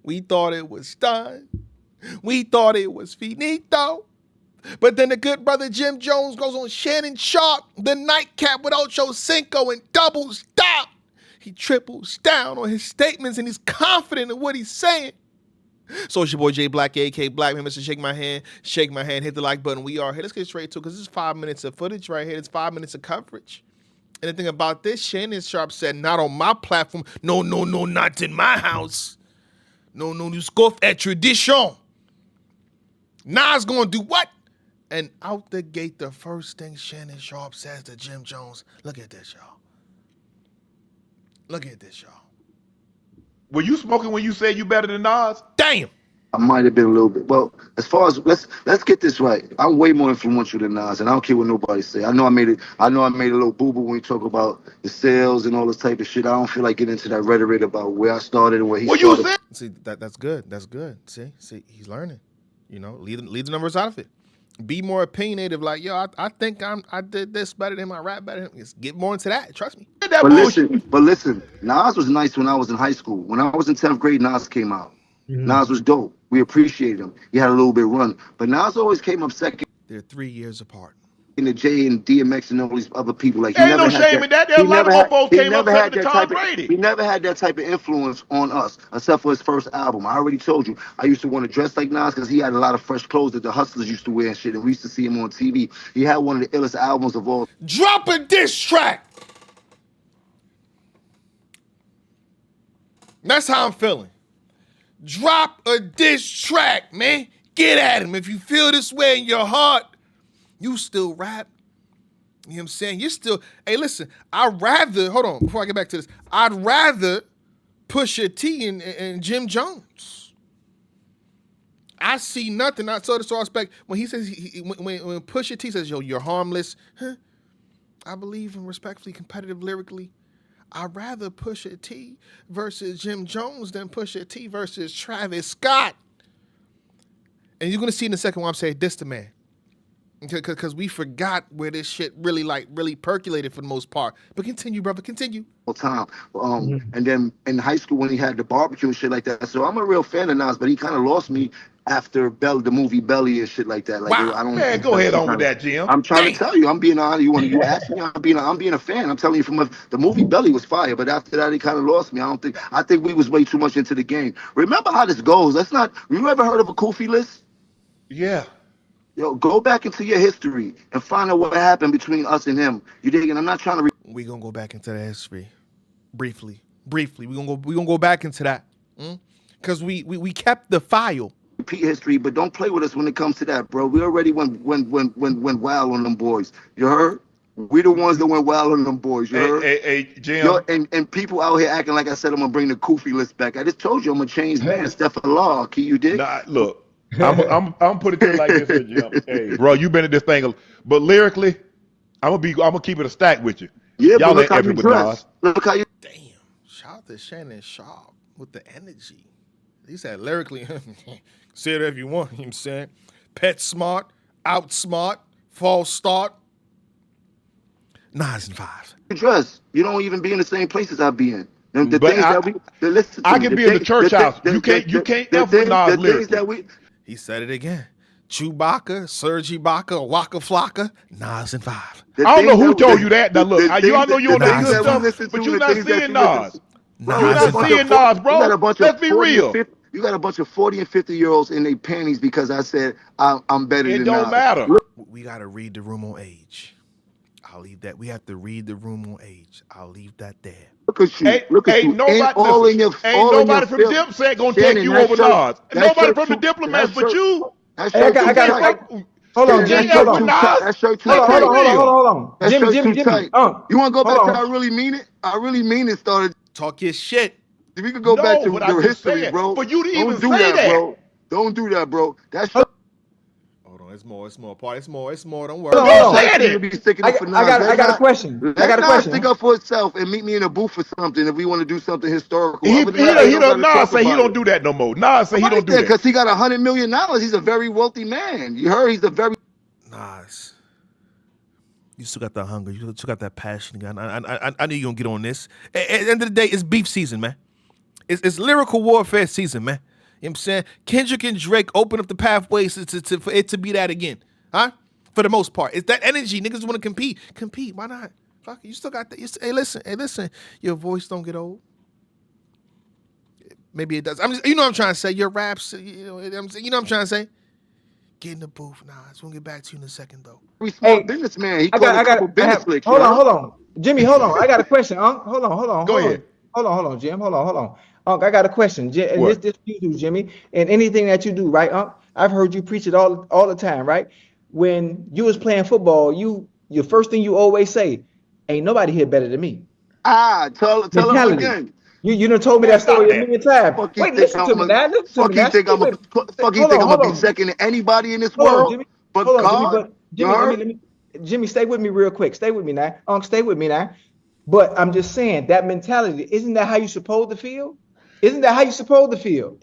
We thought it was done. We thought it was finito. But then the good brother Jim Jones goes on Shannon Sharpe, the nightcap with Ocho Cinco, and doubles down. He triples down on his statements and he's confident in what he's saying. So it's your boy Jay Black, AK Black. Man, Mr. Shake my hand, hit the like button. We are here. Let's get straight to it because this is 5 minutes of footage right here. It's 5 minutes of coverage. And the thing about this, Shannon Sharpe said, not on my platform. No, not in my house. No, you scoff at tradition. Nas gonna do what? And out the gate, the first thing Shannon Sharpe says to Jim Jones, look at this, y'all. Look at this, y'all. Were you smoking when you said you better than Nas? Damn. I might have been a little bit. Well, as far as let's get this right. I'm way more influential than Nas, and I don't care what nobody say. I know I made a little boo-boo when we talk about the sales and all this type of shit. I don't feel like getting into that rhetoric about where I started and where he started. You said? See, that's good. That's good. See, he's learning. You know, lead the numbers out of it. Be more opinionative. Like, yo, I think I did this better than my rap better than him. Just get more into that. Trust me. But listen, Nas was nice when I was in high school. When I was in 10th grade, Nas came out. Nas was dope. We appreciated him. He had a little bit of run. But Nas always came up second. They're 3 years apart. In the J and DMX and all these other people. Like, ain't no shame in that. There a lot of mofos came up second to Tom Brady. He never had that type of influence on us, except for his first album. I already told you. I used to want to dress like Nas because he had a lot of fresh clothes that the hustlers used to wear and shit. And we used to see him on TV. He had one of the illest albums of all. Drop a diss track. That's how I'm feeling. Drop a diss track, man. Get at him. If you feel this way in your heart, you still rap. You know what I'm saying? You're still, hey, listen, hold on, before I get back to this, I'd rather Pusha T and Jim Jones. I see nothing outside of this respect. When he says, when Pusha T says, yo, you're harmless, I believe in respectfully competitive lyrically. I'd rather Pusha T versus Jim Jones than Pusha T versus Travis Scott. And you're going to see in a second why I'm saying this the man. Because we forgot where this shit really percolated for the most part. But continue, brother, continue. All time. And then in high school when he had the barbecue and shit like that. So I'm a real fan of Nas, but he kind of lost me after the movie Belly and shit like that. Like, wow. I don't. Man, go ahead on with that, Jim. I'm trying to tell you. I'm being honest. You ask me? I'm being a fan. I'm telling you, the movie Belly was fire, but after that, he kind of lost me. I think we was way too much into the game. Remember how this goes? You ever heard of a Kofi list? Yeah. Yo, go back into your history and find out what happened between us and him. You dig? And I'm not trying to. We gonna go back into that history, briefly. We gonna go back into that, because we kept the file. Repeat history, but don't play with us when it comes to that, bro. We already went wild on them boys. You heard? We the ones that went wild on them boys. You heard? Hey, Jim. Yo, and people out here acting like I said I'm gonna bring the Kofi list back. I just told you I'm a changed man. Stephen Law, Key, you dig? Nah, look. I'm put it to you like this here, Jim. Hey, bro, you been in this thing, but lyrically, I'm gonna keep it a stack with you. Yeah, y'all but look how you dress. Look how you. Damn, shout out to Shannon Sharpe with the energy. He said lyrically, say it if you want. You know what I'm saying, pet smart, outsmart, false start. Nas and 5. You dress. You don't even be in the same places I be in. And the But things that we listen to. I can be in the church house. You can't ever Nas lyrically. He said it again. Chewbacca, Serge Ibaka, Waka Flocka, Nas and 5. I don't know who told you that. Now look, I know you on the good stuff, but you're not seeing Nas. You're not seeing Nas, bro. Let's be real. You got a bunch of 40 and 50-year-olds in their panties because I said I'm better than Nas. It don't matter. We got to read the room on age. I'll leave that. We have to read the room on age. I'll leave that there. Look at you. Look at you. Nobody from Dipset gonna take you over Nas. Nobody from the Diplomats but you. Hey, I got hold on, Jim. Hold on. That shirt too tight. Hold on. Jim. You want to go back to I really mean it? I really mean it started. Talk your shit. We could go back to the history, bro. But you didn't even say that, bro. Don't do that, bro. That's hold on. It's more. Part. It's more. Don't worry. I got a question. Let Nas stick up for itself and meet me in a booth for something if we want to do something historical. Nas say he don't do that no more. Nas say he don't do that because he got $100 million. He's a very wealthy man. You heard? He's a very Nas. You still got that hunger. You still got that passion. I knew you gonna get on this. At the end of the day, it's beef season, man. It's lyrical warfare season, man. You know what I'm saying? Kendrick and Drake open up the pathways for it to be that again. Huh? For the most part. It's that energy. Niggas want to compete. Compete. Why not? Fuck it. You still got that. Hey, listen. Your voice don't get old. Maybe it does. You know what I'm trying to say. Your raps, you know what I'm trying to say. Get in the booth. Nah, we'll get back to you in a second, though. He's smart businessman. He got a couple business flicks. Hold on. Jimmy, hold on. I got a question, Unc. Hold on. Go ahead. Hold on, Jim. Hold on. Unc, I got a question. This you do, Jimmy, and anything that you do, right, Unc? I've heard you preach it all the time, right? When you was playing football, your first thing you always say, ain't nobody here better than me. Tell him again. You done told me that story a million times. Wait, listen to me now. Fuck you think I'm gonna be second to anybody in this world? But God, Jimmy, stay with me real quick. Stay with me now. Stay with me now. But I'm just saying, that mentality, isn't that how you supposed to feel? Isn't that how you supposed to feel?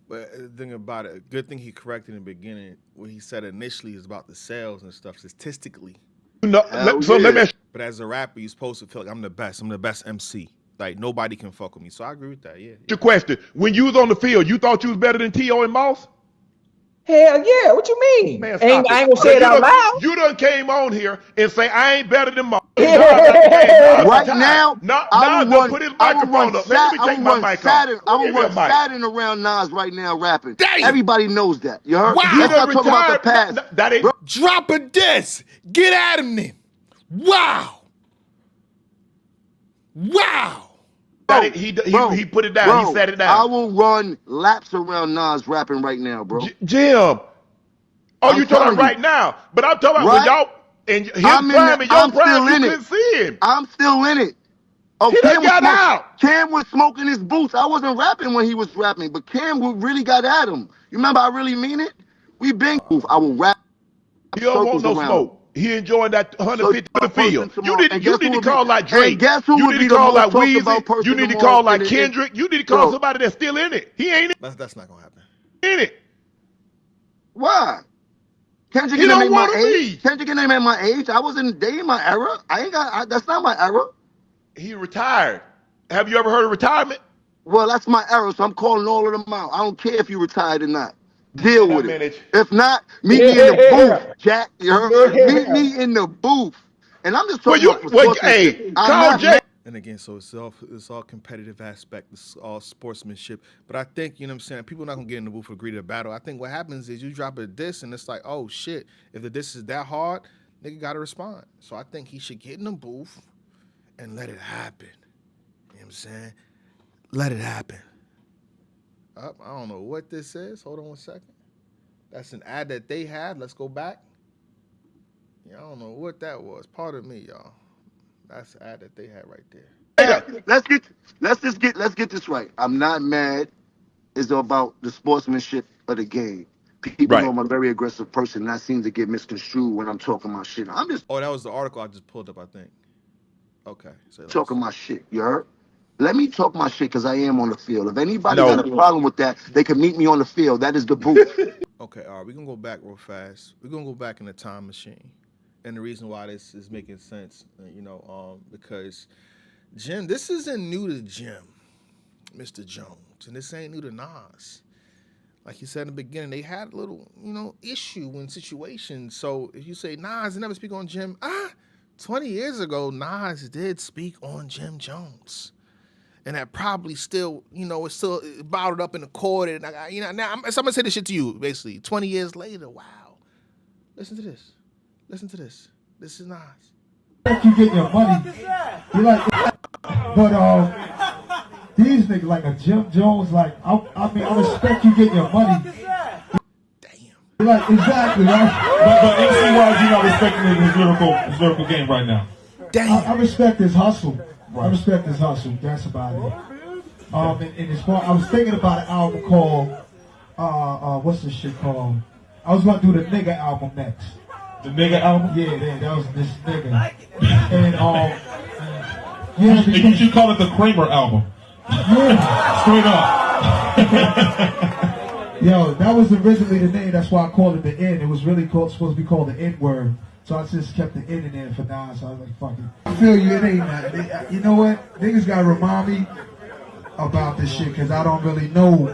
But the thing about it, good thing he corrected in the beginning. What he said initially is about the sales and stuff, statistically. Let me ask you. But as a rapper, you're supposed to feel like I'm the best MC. Like, nobody can fuck with me. So I agree with that, yeah. Your question, when you was on the field, you thought you was better than T.O. and Moss? Hell yeah, what you mean? Man, I ain't gonna say it out loud. You done came on here and say, I ain't better than Moss. Right now, I will run Shannon around Nas right now rapping. Damn. Everybody knows that. You heard? Wow. Let's not talk about the past. Drop a diss. Get at him then. Wow. He put it down. Bro, he set it down. I will run laps around Nas rapping right now, bro. Jim. Oh, you talking right now? But I'm talking about when y'all and his prime and your prime, you couldn't see him. I'm still in it. Oh, he got out. Cam was smoking his boots. I wasn't rapping when he was rapping, but Cam really got at him. You remember? I really mean it. We been. I will rap. He don't want no smoke. He enjoying that 150 to the field. You need to call like Drake. You need to call like Weezy. You need to call like Kendrick. You need to call somebody that's still in it. He ain't in it. That's not gonna happen. In it. Why? Kendrick ain't my age. Kendrick ain't my age. I wasn't dating my era. That's not my era. He retired. Have you ever heard of retirement? Well, that's my era, so I'm calling all of them out. I don't care if you retired or not. Deal with it. If not, meet me in the booth, Jack. You heard? Meet me in the booth. And I'm just talking about Jack. And again, so it's all competitive aspect. It's all sportsmanship. But I think, you know what I'm saying, people are not going to get in the booth for greed or battle. I think what happens is you drop a diss and it's like, oh, shit, if the diss is that hard, nigga got to respond. So I think he should get in the booth and let it happen. You know what I'm saying? Let it happen. I don't know what this is. Hold on 1 second. That's an ad that they had. Let's go back. Yeah, I don't know what that was. Pardon me, y'all. That's the ad that they had right there. Let's get this right. I'm not mad. It's about the sportsmanship of the game. People know I'm a very aggressive person, and that seems to get misconstrued when I'm talking my shit. I'm just. Oh, that was the article I just pulled up, I think. Okay. Talking my shit. You heard? Let me talk my shit because I am on the field. If anybody got a problem with that, they can meet me on the field. That is the booth. Okay, all right. We're going to go back real fast. We're going to go back in the time machine. And the reason why this is making sense, because Jim, this isn't new to Jim, Mr. Jones. And this ain't new to Nas. Like he said in the beginning, they had a little, issue in situations. So if you say Nas never speak on Jim, 20 years ago, Nas did speak on Jim Jones. And that probably still, it's still bottled up in the court. And now I'm gonna say this shit to you, basically. 20 years later, wow. Listen to this. This is Nas. You get your money. You like, but these niggas like a Jim Jones, like I respect you getting your money. Damn. Like exactly, right? But MC-wise, you're not respecting his lyrical game right now. Damn. I respect his hustle. Right. I respect his hustle. That's about it. And as far, I was thinking about an album called what's this shit called? I was gonna do the nigga album next. The nigga album? Yeah, that was this nigga. And you should call it the Kramer album. Yeah. Straight up. Yo, that was originally the name. That's why I called it the N. It was really supposed to be called the N-word. So I just kept the N in there for now. So I was like, fuck it. I feel you. It ain't nothing. You know what? Niggas gotta remind me about this shit because I don't really know.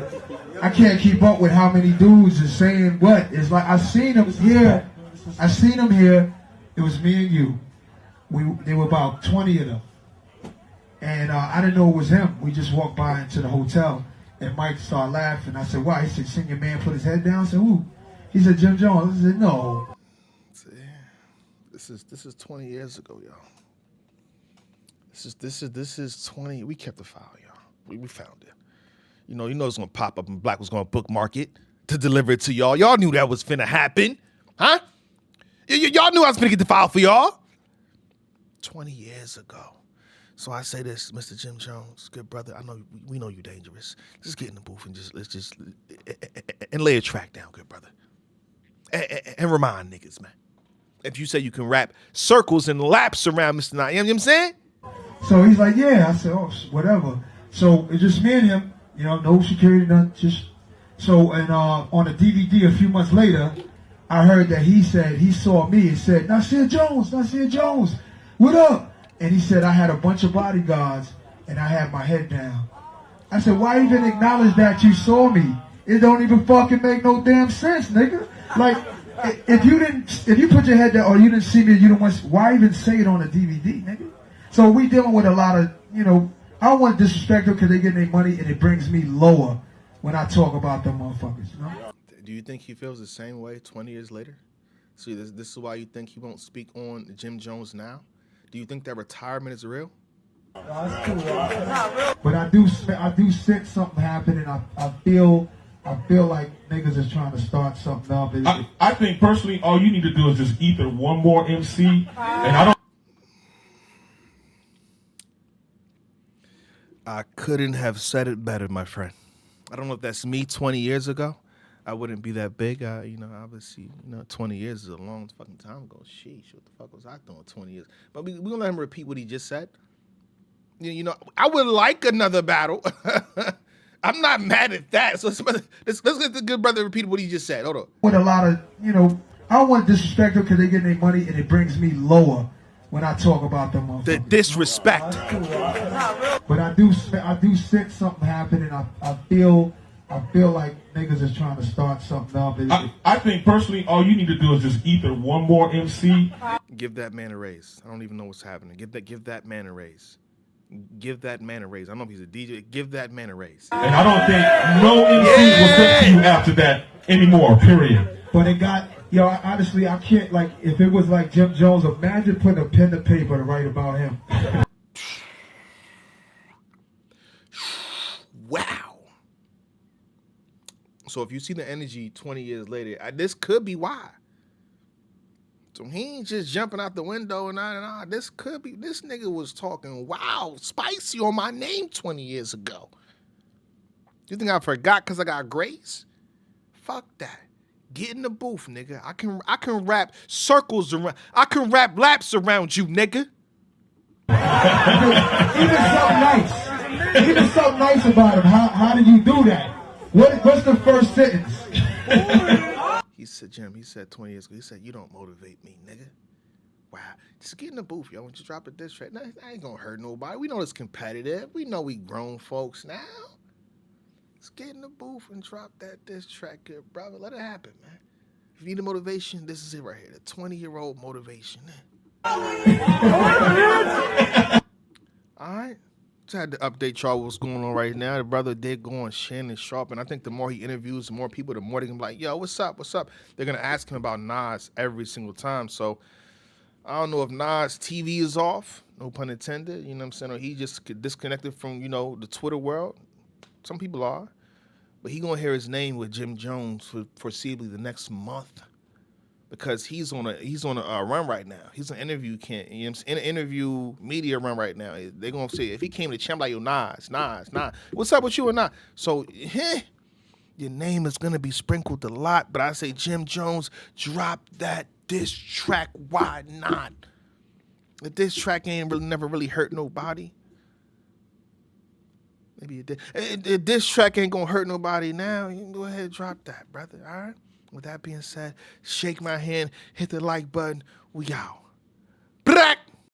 I I can't keep up with how many dudes is saying what. It's like I seen him here. It was me and you. There were about 20 of them. And I didn't know it was him. We just walked by into the hotel, and Mike started laughing. I said, why? He said, seen your man put his head down? I said, who? He said, Jim Jones. I said, no. See, this is 20 years ago, y'all. This is 20. We kept the file, y'all. We found it. You know it's gonna pop up and Black was gonna bookmark it to deliver it to y'all. Y'all knew that was finna happen, huh? Y'all knew I was finna get the file for y'all. 20 years ago. So I say this, Mr. Jim Jones, good brother. I know we know you're dangerous. Just get in the booth and let's lay a track down, good brother. And remind niggas, man. If you say you can rap circles and laps around Mr. Nye, you know what I'm saying? So he's like, yeah. I said, oh, whatever. So it's just me and him. No security, nothing. Just so and on a DVD a few months later, I heard that he said he saw me and said, Nasir Jones, what up? And he said I had a bunch of bodyguards and I had my head down. I said, why even acknowledge that you saw me? It don't even fucking make no damn sense, nigga. Like, if you put your head down or you didn't see me, you don't want. Why even say it on a DVD, nigga? So we dealing with a lot of, I don't want to disrespect them because they get their money and it brings me lower when I talk about them motherfuckers. Do you think he feels the same way 20 years later? See, this is why you think he won't speak on Jim Jones now? Do you think that retirement is real? That's cool. But I do sense something happening. I feel like niggas is trying to start something up. I think personally, all you need to do is just either one more MC, and I couldn't have said it better, my friend. I don't know if that's me 20 years ago. I wouldn't be that big. Obviously, 20 years is a long fucking time ago. Sheesh, what the fuck was I doing 20 years? But we're going to let him repeat what he just said. I would like another battle. I'm not mad at that. So let's get the good brother repeat what he just said. Hold on. With a lot of, I don't want to disrespect them because they get their money and it brings me lower when I talk about them motherfuckers. The disrespect. But I do sense something happening. I feel like niggas is trying to start something up. I think personally, all you need to do is just either one more MC. Give that man a raise. I don't even know what's happening. Give that man a raise. Give that man a raise. I don't know if he's a DJ. Give that man a raise. And I don't think no MC will come to you after that anymore, period. But it got, honestly, I can't, like, if it was like Jim Jones, imagine putting a pen to paper to write about him. Wow. So if you see the energy 20 years later, this could be why. So he ain't just jumping out the window and this could be, this nigga was talking, wow, spicy on my name 20 years ago. You think I forgot because I got grace? Fuck that. Get in the booth, nigga. I can rap circles around, I can rap laps around you, nigga. Even something nice about him. How did you do that? What's the first sentence? He said 20 years ago, he said, you don't motivate me, nigga. Wow. Just get in the booth, yo. Once you drop a diss track, nah, I ain't gonna hurt nobody. We know it's competitive. We know we grown folks now. Let's get in the booth and drop that diss track here, brother. Let it happen, man. If you need a motivation, this is it right here. The 20-year-old motivation. All right. Just had to update y'all what's going on right now. The brother did go on Shannon and Sharpe, and I think the more he interviews, the more people, the more they can be like, yo, what's up? They're going to ask him about Nas every single time. So I don't know if Nas' TV is off, no pun intended, you know what I'm saying, or he just disconnected from, the Twitter world. Some people are. But he going to hear his name with Jim Jones for foreseeably the next month. Because he's on a run right now. He's an interview in an interview media run right now. They're gonna say if he came to champ like yo Nas, what's up with you or not? So your name is gonna be sprinkled a lot. But I say Jim Jones, drop that diss track. Why not? The diss track ain't never really hurt nobody. Maybe a diss track ain't gonna hurt nobody now. You can go ahead and drop that, brother. All right. With that being said, shake my hand, hit the like button. We out. Black.